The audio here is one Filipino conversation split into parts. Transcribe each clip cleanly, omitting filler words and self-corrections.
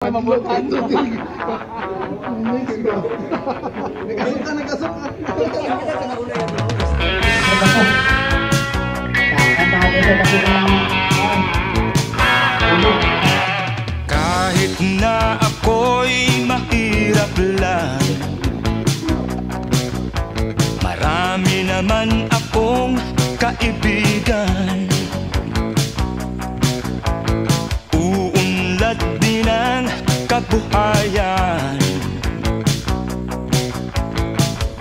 mabutan. Nagasok ka. Kahit na ako'y mahirap lang, marami naman akong kaibigan. Uunlad din ang kabuhayan,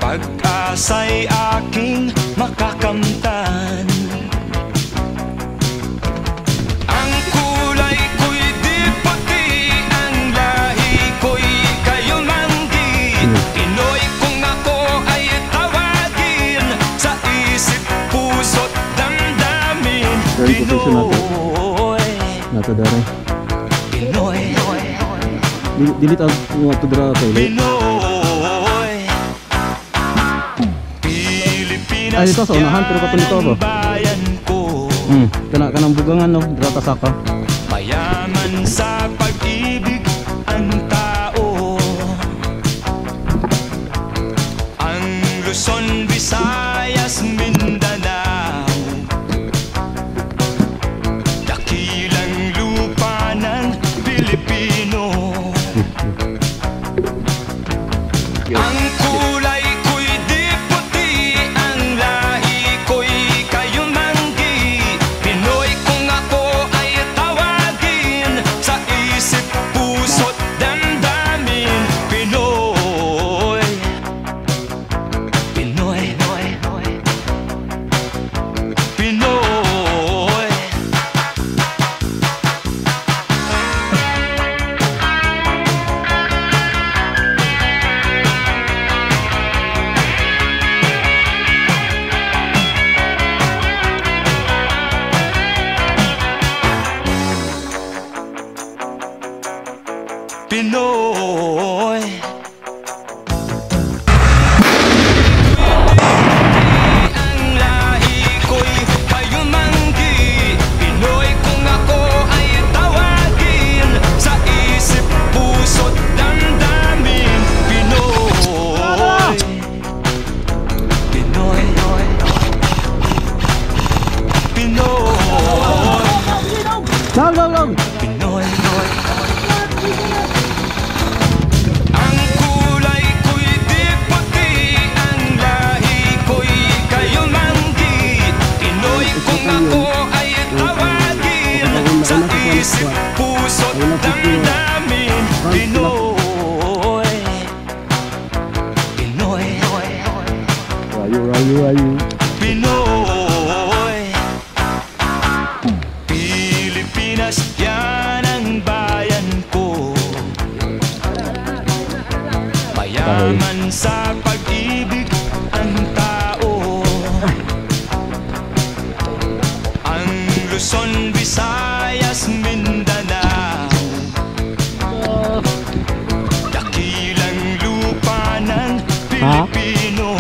pag-asa'y aking makakamtan. Ang kulay ko'y di puti, ang lahi ko'y kayumanggi. Pinoy kung ako ay tawagin, sa isip, puso't damdamin. Pinoy, Natadara. Pinoy, Dilit ang natadara kayo. Pinoy, Pilipinas. Ay, dito sa unahan, pero katulito ba? Bayan ko, Kanang bugangan, no? Drata saka. mayaman sa pag-ibig ang tao. Ang Luzon, Visayas, Mindanao, dakilang lupa ng Pilipino. Ang kulay ko'y di puti, ang lahi ko'y kayumanggi. Pinoy kung ako ay tawagin, sa isip, puso't damdamin. Pinoy, Pinoy, Pinoy. Pinoy, ang lahi ko'y kayumanggi. Pinoy kung ako ay tawagin, sa isip, puso't damdamin. Pinoy, Pinoy, Pinoy, Lang! Pinoy. Ang kulay ko'y di puti, ang lahi ko'y kayumanggi. Pinoy kung ako ay tawagin, sa isip, puso't damdamin. Pinoy, Pinoy, Rayu. Pinoy, Pilipinas, yan ang bayan ko. Mayaman sa pag-ibig ang tao. Ang Luzon, Visayas, Mindanao, dakilang lupa ng Pilipino.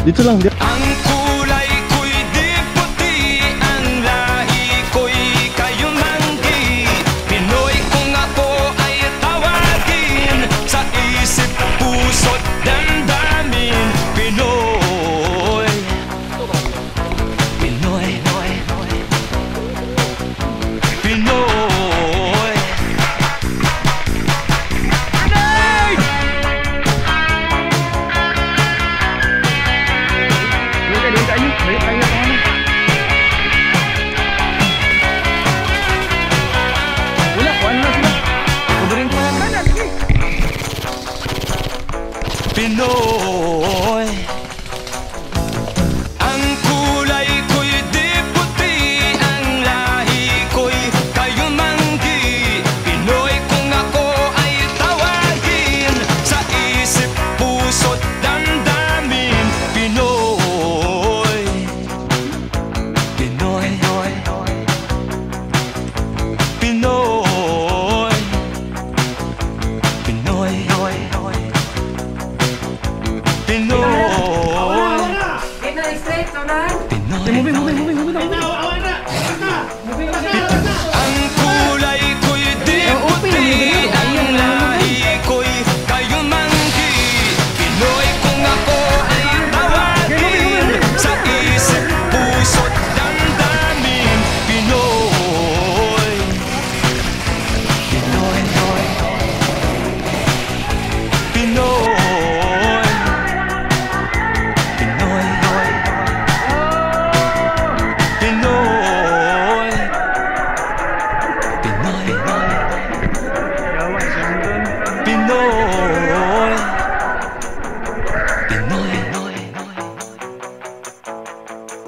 Dito lang. Ang kulay ko'y di puti, ang lahi ko'y kayumanggi. Pinoy kung ako ay tawagin, sa isip, puso't damdamin. Pinoy, Pinoy, Pinoy. Pinoy, ang kulay ko'y di puti, ang lahi ko'y kayumanggi. Pinoy kung ako ay tawagin, sa isip, puso't damdamin. Pinoy, Pinoy, Pinoy, Pinoy.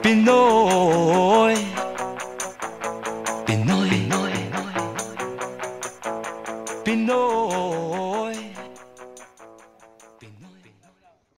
Pinoy.